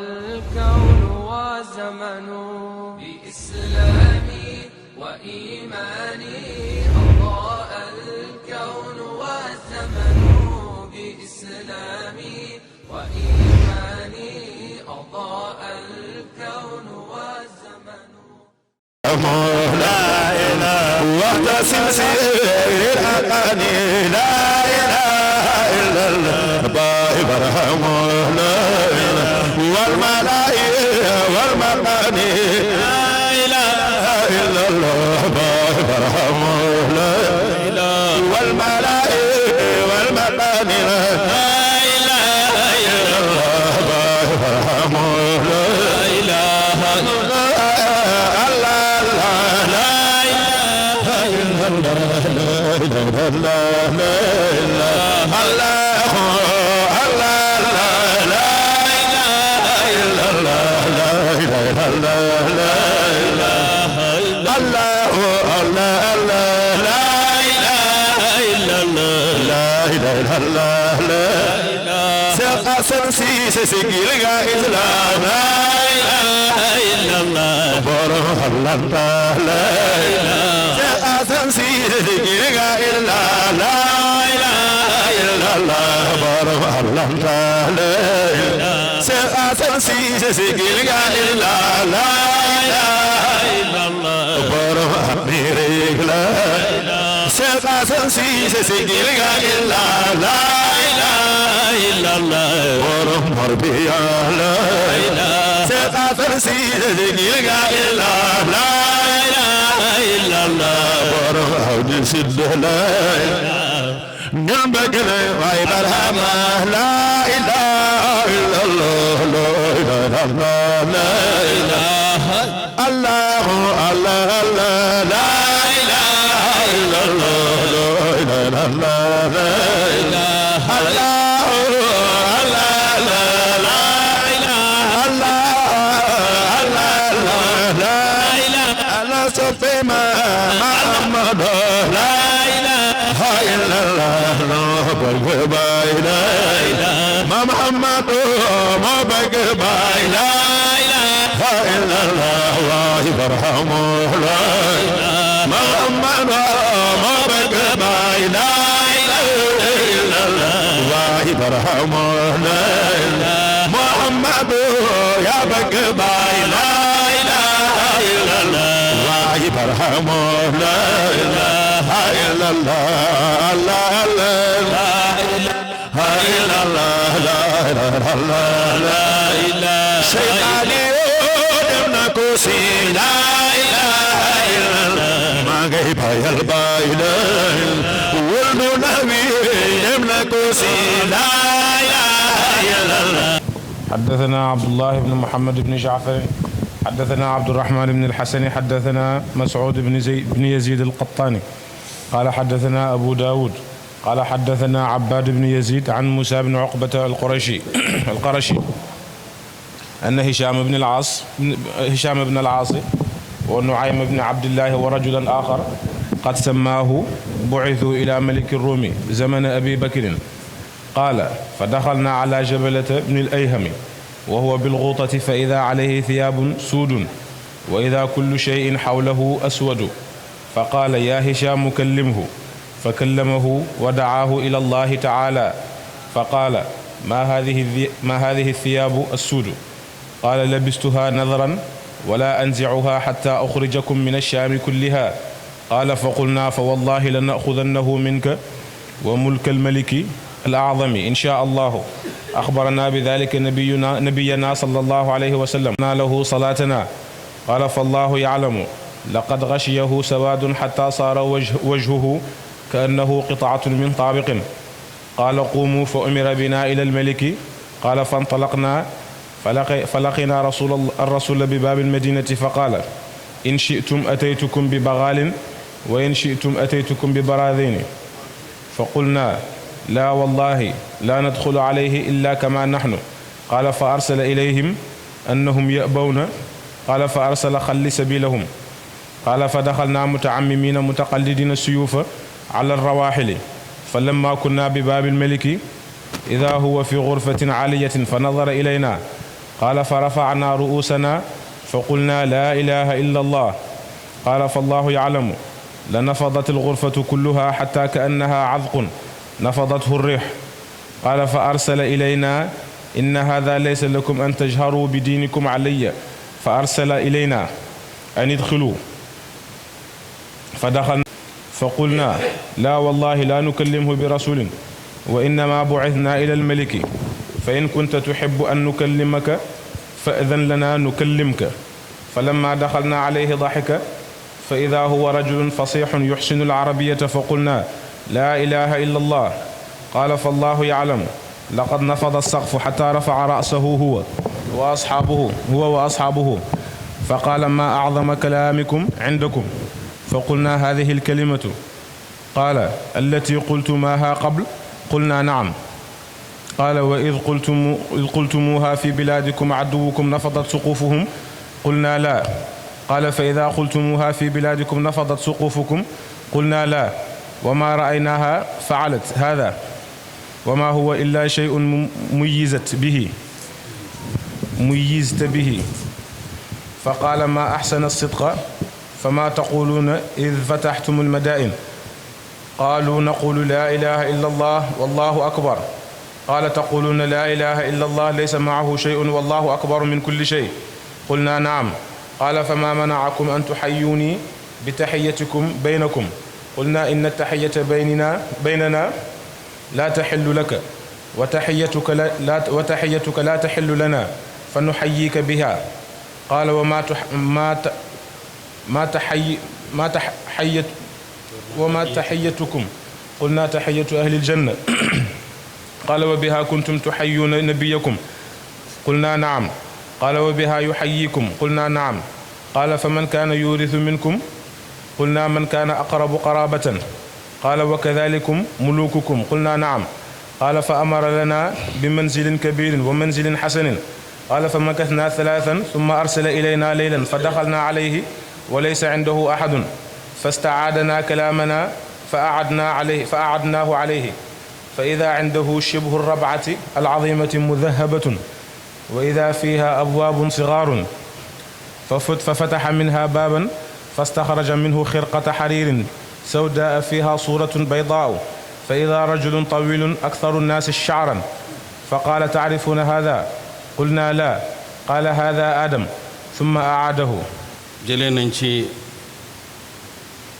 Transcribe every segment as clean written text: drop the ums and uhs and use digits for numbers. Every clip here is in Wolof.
الكون والزمن بإسلامي وإيماني أضاء الكون والزمن بإسلامي وإيماني أضاء الكون والزمن لا إله واعتصم سير الأغاني لا إله إلا الله باي برحم لا إله والملائكة والمباني لا إله إلا الله باي برحم لا إله والملائكة والمباني لا إله إلا الله باي برحم لا إله حدثنا عبد الله بن محمد بن جعفر حدثنا عبد الرحمن بن الحسن حدثنا مسعود بن يزيد القطاني قال حدثنا أبو داود قال حدثنا عباد بن يزيد عن موسى بن عقبة القرشي أن هشام بن العاص ونعيم بن عبد الله ورجلا آخر قد سماه بعثوا إلى ملك الروم زمن أبي بكر قال فدخلنا على جبلة بن الأيهم وهو بالغوطة فإذا عليه ثياب سود وإذا كل شيء حوله أسود فقال يا هشام كلمه فكلمه ودعاه إلى الله تعالى فقال ما هذه الثياب السود قال لبستها نذرا ولا أنزعها حتى أخرجكم من الشام كلها قال فقلنا فوالله لنأخذنه منك وملك الملك الأعظم إن شاء الله أخبرنا بذلك نبينا صلى الله عليه وسلم له صلاتنا قال فالله يعلم لقد غشيه سواد حتى صار وجهه كأنه قطعة من طابق قال قوموا فأمر بنا إلى الملك قال فانطلقنا فلقينا الرسول بباب المدينة فقال إن شئتم أتيتكم ببغال وإن شئتم أتيتكم ببراذين فقلنا لا والله لا ندخل عليه إلا كما نحن قال فأرسل إليهم أنهم يأبون قال فأرسل خل سبيلهم قال فدخلنا متعممين متقلدين السيوف على الرواحل فلما كنا بباب الملك إذا هو في غرفة عالية فنظر إلينا قال فرفعنا رؤوسنا فقلنا لا إله إلا الله قال فالله يعلم لنفضت الغرفة كلها حتى كأنها عذق نفضته الريح قال فأرسل إلينا إن هذا ليس لكم أن تجهروا بدينكم علي فأرسل إلينا أن ادخلوا فدخلنا فقلنا لا والله لا نكلمه برسول وإنما بعثنا إلى الملك فإن كنت تحب أن نكلمك فأذن لنا نكلمك فلما دخلنا عليه ضحك فإذا هو رجل فصيح يحسن العربية فقلنا لا إله إلا الله قال فالله يعلم لقد نفض السقف حتى رفع رأسه هو وأصحابه فقال ما أعظم كلامكم عندكم فقلنا هذه الكلمة قال التي قلتماها قبل قلنا نعم قال وإذ قلتموها في بلادكم عدوكم نفضت سقوفهم قلنا لا قال فإذا قلتموها في بلادكم نفضت سقوفكم قلنا لا وما رأيناها فعلت هذا وما هو إلا شيء ميزت به فقال ما أحسن الصدق فما تقولون إذ فتحتم المدائن قالوا نقول لا إله إلا الله والله أكبر قال تقولون لا إله إلا الله ليس معه شيء والله أكبر من كل شيء قلنا نعم قال فما منعكم أن تحيوني بتحيتكم بينكم قلنا إن التحية بيننا لا تحل لك وتحيتك لا تحل لنا فنحييك بها قال وما تحيتكم قلنا تحية أهل الجنة قال وبها كنتم تحيون نبيكم قلنا نعم قال وبها يحييكم قلنا نعم قال فمن كان يورث منكم قلنا من كان أقرب قرابة قال وكذلكم ملوككم قلنا نعم قال فأمر لنا بمنزل كبير ومنزل حسن قال فمكثنا 3 ثم أرسل إلينا ليلا فدخلنا عليه وليس عنده أحد فاستعادنا كلامنا فأعدناه عليه فإذا عنده شبه الربعة العظيمة مذهبة وإذا فيها أبواب صغار ففتح منها بابا فاستخرج منه خرقة حرير سوداء فيها صورة بيضاء فإذا رجل طويل أكثر الناس شعرا فقال تعرفون هذا قلنا لا قال هذا آدم ثم أعاده جلنا نشي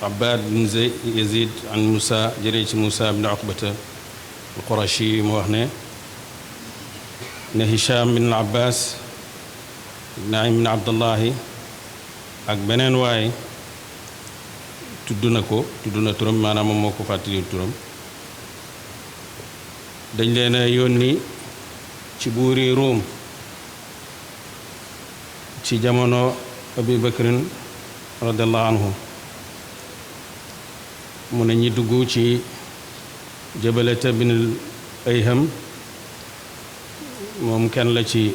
عباد بن يزيد عن موسى جريت موسى بن عقبة القرشي موهنة هشام بن العباس نعيم بن عبد الله ak beneen waay tudd na turam maanaam moom moo ko fàttali turam dañ leen a yónni ci buuri Ruum ci jamono Abi Bakrin radiallahu anhu mu ne ñi dugg ci Jabalata bin Ayham moom kenn la ci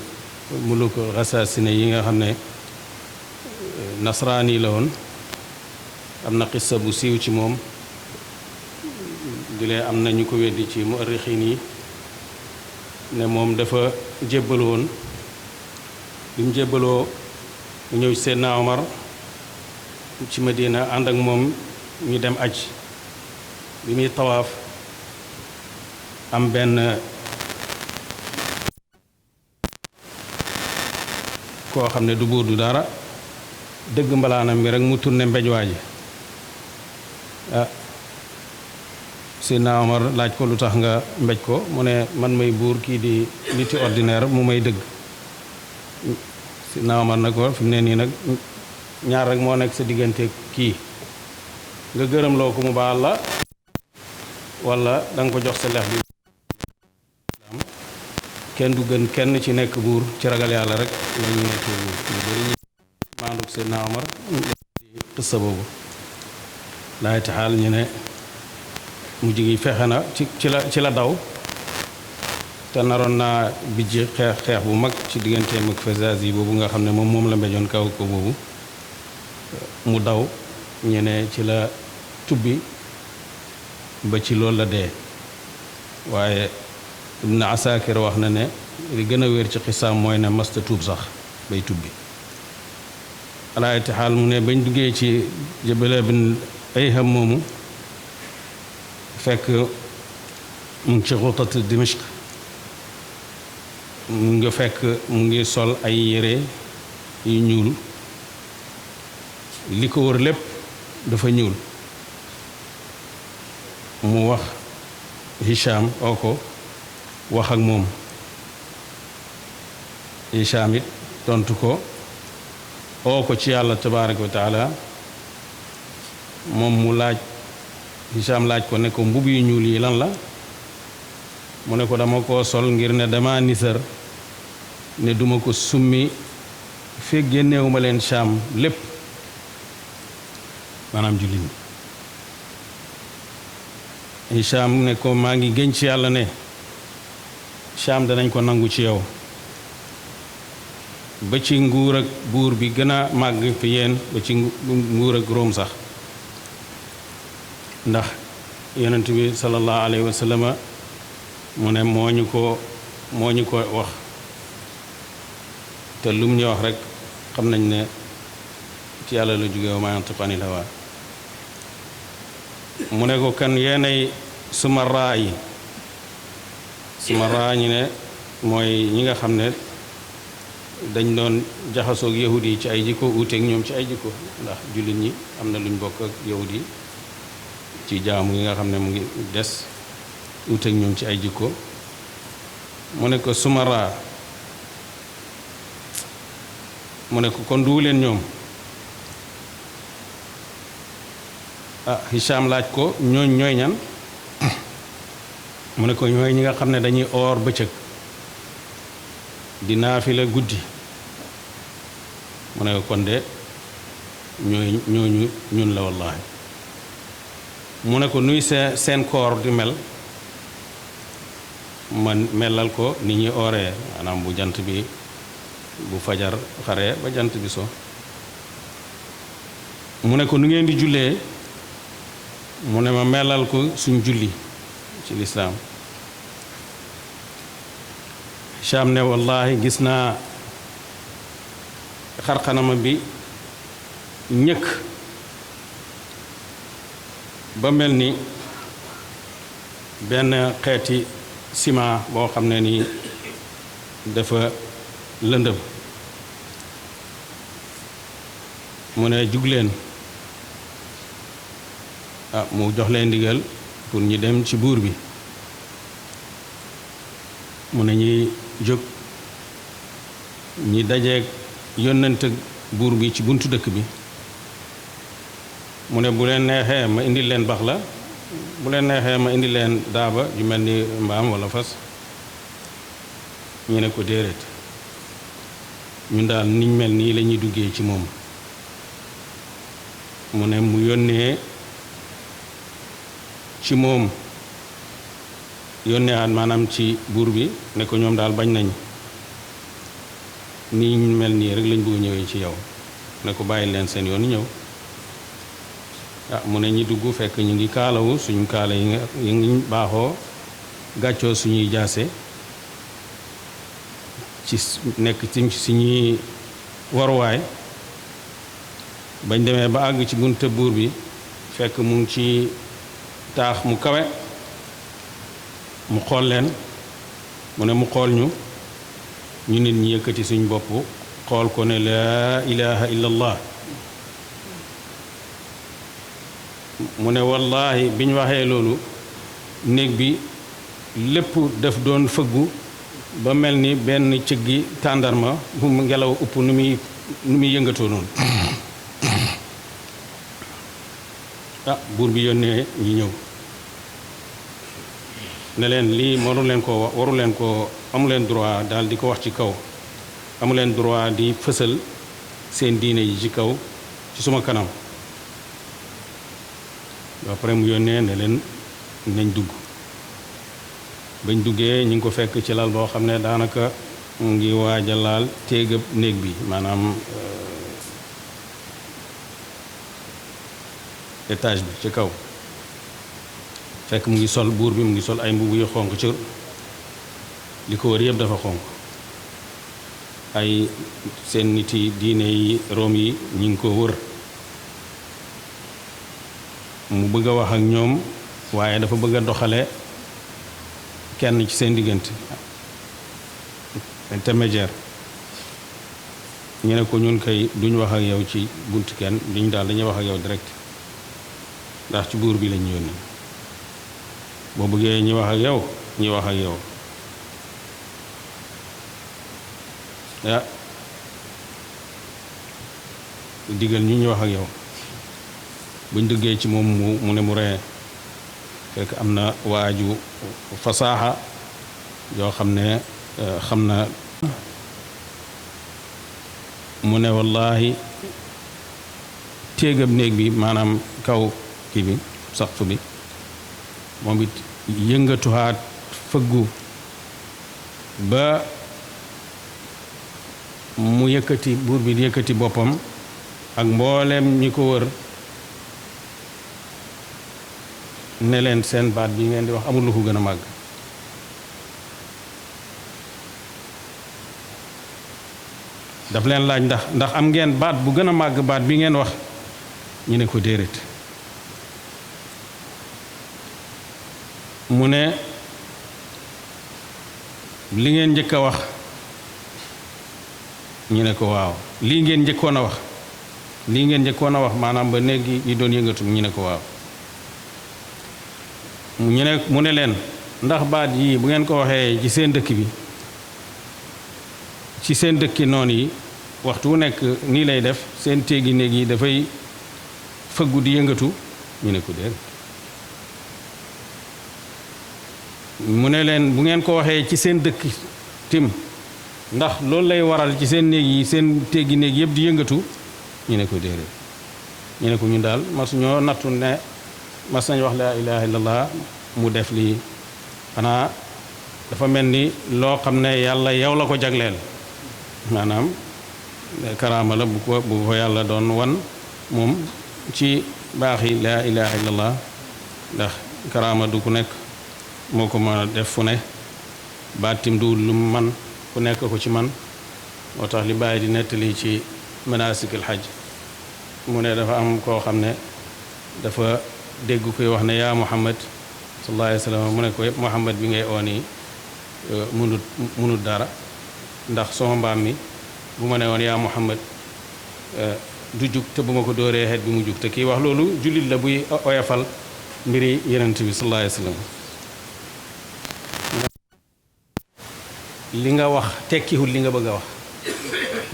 muluk Rasaasine yi nga xam ne nasraani la woon am na xissa bu siiw ci moom dilee am na ñu ko weddi ci muarrixiin yi ne moom dafa jébbal woon bi mu jébbaloo mu ñëw Seydina Omar ci Madina ànd ak moom ñu dem aj bi muy tawaaf am benn koo xam ne du buur du dara dëgg mbalaanam bi rek mu tourné mbéj waa ji Seydina Omar laaj ko lu tax nga mbéj ko mu ne man may buur kii di niti ordinaire mu may dëgg Seydina Omar nag ko fi mu ne nii nag ñaar rek moo nekk sa diggante kii nga gërëm loo ko mu baal la wala da nga ko jox sa lex bi kenn du gën kenn ci nekk buur ci ragal yàlla rek la ñu nekk buur ñu bëri ñi maanduk Seydina Omar xissa boobu laay taxaal ñu ne mujj gi fexe na ci la daw te naroon naa bijji xeex bu mag ci digganteem ak Fazazi boobu nga xam ne moom la mbejoon kaw ko boobu mu daw ñu ne ci la tubbi ba ci loolu la dee waaye Ibn Asakir wax na ne li gën a wér ci xisaam mooy ne masta tuub sax bay tubbi alaayati xaal mu ne bañ duggee ci Jabal bin Ayham moomu fekk mu ngi ci xutat Dimashq mu ngi fekk mu ngi sol ay yére yu ñuul li ko wër lépp dafa ñuul mu wax Hisham oo ko wax ak moom Hisham it tontu ko oo ko ci yàlla tabaaraka wa taala moom mu laaj Hisham laaj ko ne ko mbubb yu ñuul yi lan la mu ne ko dama koo sol ngir ne dama nisar ne duma ko summi fekk génnewuma leen Sham lépp maanaam jullit ñi Hisham ne ko maa ngi gën ci yàlla ne Sham danañ ko nangu ci yow ba ci nguur ak buur bi gën a màgg fi yéen ba ci nguur ak Room sax ndax yonent bi sallallahu alayhi wa sallam mu ne moo ñu ko wax te lum ñu wax rek xam nañ ne ci yàlla la jóge wa maa yantiqu anil hawaa mu ne ko kan yeenay suma raa yi suma raa ñi ne mooy ñi nga xam ne dañ doon jaxasoog yahud yi ci ay jikko uuteeg ñoom ci ay jikko ndax jullit ñi am na luñ bokk ak yahud yi ci jaamu yi nga xam ne mu ngi des uuteeg ñoom ci ay jikko mu ne ko suma raa mu ne ko kon duwu leen ñoom Hisham laaj ko ñooy ñan mu ne ko ñooy ñi nga xam ne dañuy oor bëccëg di naafila guddi mu ne ko kon de ñooñu ñun la wallaahi mu ne ko nuy seen koor di mel man melal ko ni ñuy ooree maanaam bu jant bi bu fajar xare ba jant bi so mu ne ko nu ngeen di jullee mu ne ma melal ko suñ julli ci lislaam Hisham ne wallahi gis naa xarxanama bi ñëkk ba mel ni benn xeeti ciment boo xam ne ni dafa lëndëm mu ne jug leen mu jox leen ndigal pour ñu dem ci buur bi mu ne ñuy jóg ñi dajeeg yónnante buur bi ci buntu dëkk bi mu ne bu leen neexee ma indi leen bax la bu leen neexee ma indi leen daaba ju mel ni mbaam walla fas ñu ne ko déedéet ñun daal niñ mel nii la ñuy duggee ci moom mu ne mu yónnee ci moom yónnee aat maanaam ci buur bi ne ko ñoom daal bañ nañ nii ñu mel nii rek lañ bëgg ñëwee ci yow ne ko bàyyi leen seen yoon ñëw mu ne ñi dugg fekk ñu ngi kaalawu suñu kaala yi ngi baaxoo gàccoo suñuy jaase ci nekk ci suñuy waruwaay bañ demee ba àgg ci bunte buur bi fekk mu ngi ci taax mu kawe mu xool leen mu ne mu xool ñu nit ñi yëkkati suñ bopp xool ko ne laa ilaha illallah mu ne wallahi biñ waxee loolu néeg bi lépp daf doon fëggu ba mel ni benn cëggi tàndarma bu mu ngelaw upp nu muy yëngatoo noonu buur bi yónnee ñi ñëw ne leen lii waru leen ko amu leen droit daal di ko wax ci kaw amu leen droit di fësal seen diine yi ci kaw ci suma kanam après mu yónnee ne leen nañ dugg bañ duggee ñu ngi ko fekk ci lal boo xam ne daanaka mu ngi waaj a laal téegab néeg bi maanaam étage bi ci kaw fekk mu ngi sol buur bi mu ngi sol ay mbubb yu xonq cër li ko wër yëpp dafa xonq ay seen nit yi diine yi Room yi ñi ngi ko wër mu bëgg a wax ak ñoom waaye dafa bëgg a doxale kenn ci seen diggante intermédiaire ñu ne ko ñun kay duñ wax ak yow ci bunt kenn duñ daal dañuy wax ak yow direct ndax ci buur bi lañ yónni boo bëggee ñi wax ak yow ñi wax ak yow ah digal ñu wax ak yow buñ duggee ci moom mu ne mu ree fekk am na waaju fasaaxa yoo xam ne xam na mu ne wallahi téegab néeg bi maanaam kaw kii bi saqf bi moom it yëngatuwaat fëggu ba mu yëkkati buur bi yëkkati boppam ak mbooleem ñi ko wër ne leen seen baat bi ngeen di wax amul lu ko gën a màgg daf leen laaj ndax am ngeen baat bu gën a màgg baat bi ngeen wax ñu ne ko déedéet mu ne li ngeen njëkk a wax ñu ne ko waaw lii ngeen njëkkoon a wax lii ngeen njëkkoon a wax maanaam ba néeg yi doon yëngatu ñu ne ko waaw mu ne leen ndax baat yii bu ngeen ko waxee ci seen dëkk bi ci seen dëkki noon yi waxtu wu nekk nii lay def seen téegi néeg yi dafay fëggu di yëngatu ñu ne ko déet mu ne leen bu ngeen ko waxee ci seen dëkk tim ndax loolu lay waral ci seen néeg yi seen téegi néeg yëpp di yëngatu ñu ne ko déedéet ñu ne ko ñun daal mas ñoo nattu ne mas nañ wax laa ilaha illallah mu def lii xanaa dafa mel ni loo xam ne yàlla yow la ko jagleel maanaam karaama la bu ko yàlla doon wan moom ci baaxi laa ilaha illallah ndax karaama du ku nekk moo ko mën a def fu ne baatim du lu man ku nekk ko ci man moo tax li bàyyi di nettali ci manasikil hajj mu ne dafa am koo xam ne dafa dégg koy wax ne yaa Muhammad sallallahu alayhi wa sallam mu ne ko Muhammad bi ngay oo nii munut dara ndax sama mbaam mi bu ma ne woon yaa Muhammad du jug te bu ma ko dóoree xeet bi mu jug te kii wax loolu jullit la buy oyofal mbiri Yonent bi sallallahu alayhi wa sallam li nga wax tekkiwul li nga bëgg a wax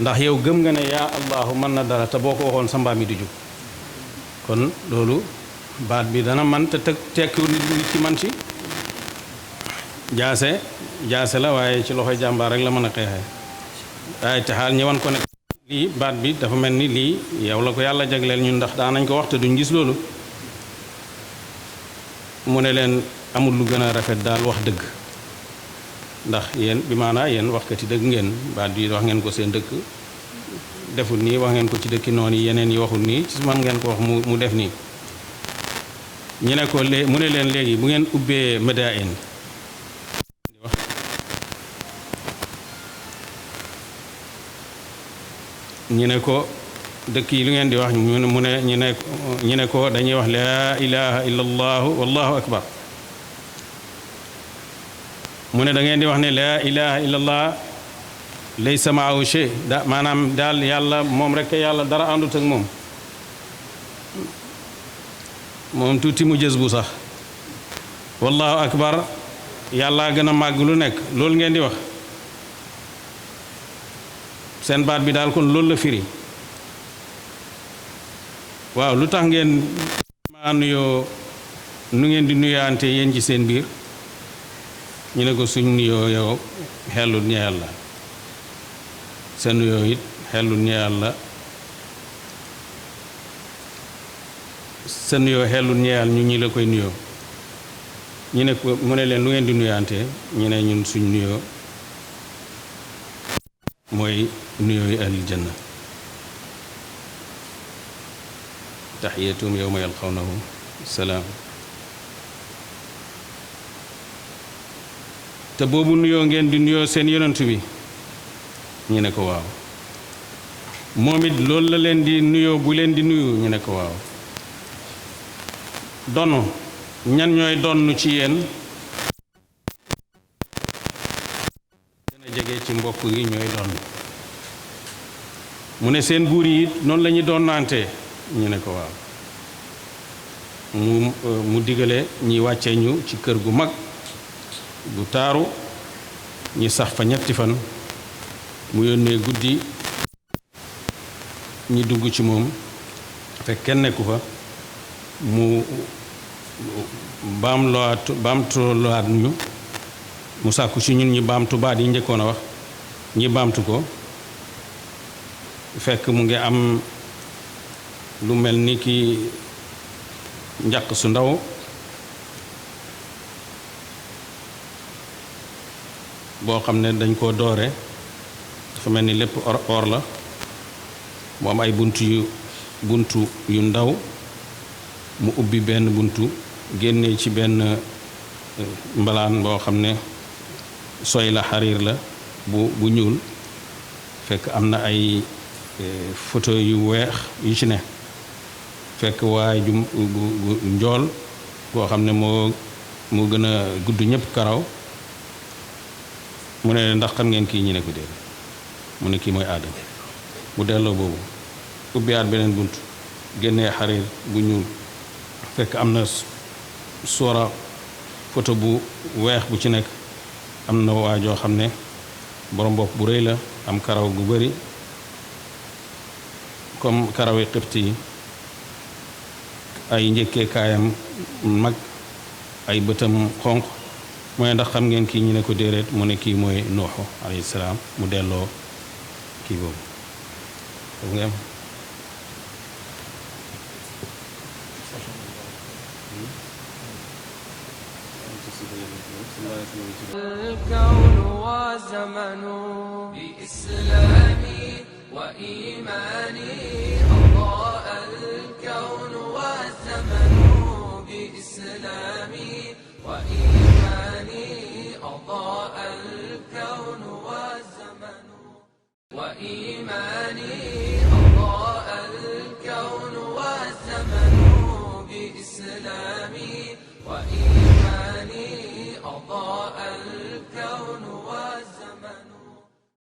ndax yow gëm nga ne yaa allahu mën na dara te boo ko waxoon sa mbaam mi du jug kon loolu baat bi dana man te tekkiwul nit ci man ci jaase la waaye ci loxoy jàmbaar rek la mën a xeexee waaye te xaal ñëwan ko ne lii baat bi dafa mel ni lii yow la ko yàlla jagleel ñun ndax daan nañ ko wax te duñ gis loolu mu ne leen amul lu gën a rafet daal wax dëgg ndax yéen bi maanaa yéen waxkati dëgg ngeen baat bi wax ngeen ko seen dëkk deful nii wax ngeen ko ci dëkki noonu yi yeneen yi waxul nii ci man ngeen ko wax mu def nii ñu ne ko mu ne leen léegi bu ngeen ubbee Madain ñu ne ko dëkk yi lu ngeen di wax mu ne ñu ne ko dañuy wax laa ilaha illa allahu wallahu akbar mu ne da ngeen di wax ne laa ilaha illa allah laysa maahu shay maanaam daal yàlla moom rek yàlla dara àndut ak moom tuuti mu jës bu sax wallahu akbar yàlla gën a màgg lu nekk loolu ngeen di wax seen baat bi daal kon loolu la firi waaw lu tax ngeen maa nuyoo nu ngeen di nuyaante yéen ci seen biir ñu ne ko suñ nuyoo yow xellul ñeyal la seen nuyoo it xellul ñeyal la sa nuyoo xellul ñeyal ñu ñi la koy nuyoo ñu ne ko mu ne leen lu ngeen di nuyaante ñu ne ñun suñ nuyoo mooy nuyoo yi ahlil janna taxiyatum yowma yalqawnahu salaam te boobu nuyoo ngeen di nuyoo seen yonent bi ñu ne ko waaw moom it loolu la leen di nuyoo bu leen di nuyu ñu ne ko waaw donn ñan ñooy donn ci yéen gën a jege ci mbokk gi ñooy donn mu ne seen buur yi noonu la ñuy donnante ñu ne ko waaw mu digale ñi wàccee ñu ci kër gu mag gu taaru ñi sax fa ñetti fan mu yónnee guddi ñi dugg ci moom fekk kenn nekku fa mu baamtuwaat ñu mu sàkku ci ñun ñi baamtu baat yi njëkkoon a wax ñi baamtu ko fekk mu ngi am lu mel ni ki njaq su ndaw boo xam ne dañ koo doore dafa mel ni lépp or la mu am ay buntu yu ndaw mu ubbi benn buntu génnee ci benn mbalaan boo xam ne soy la xariir la bu ñuul fekk am na ay photo yu weex yu ci ne fekk waaye ju njool boo xam ne moo gën a gudd ñëpp karaw mu ne ndax xam ngeen kii ñu ne ko déedéet mu ne kii mooy aadama mu delloo boobu ubbiwaat beneen bunt génnee xariir bu ñuul fekk am na soora photo bu weex bu ci nekk am na waa joo xam ne borom bopp bu rëy la am karaw gu bari comme karawi xibt yi ay njëkkee kaayam mag ay bëtam xonq mu ne ndax xam ngeen kii ñu ne ko déedéet mu ne kii mooy nuuxu alayhi salaam mu delloo kii boobu foofu nga am الكون وزمن بإسلامي وإيماني أضاء الكون والزمن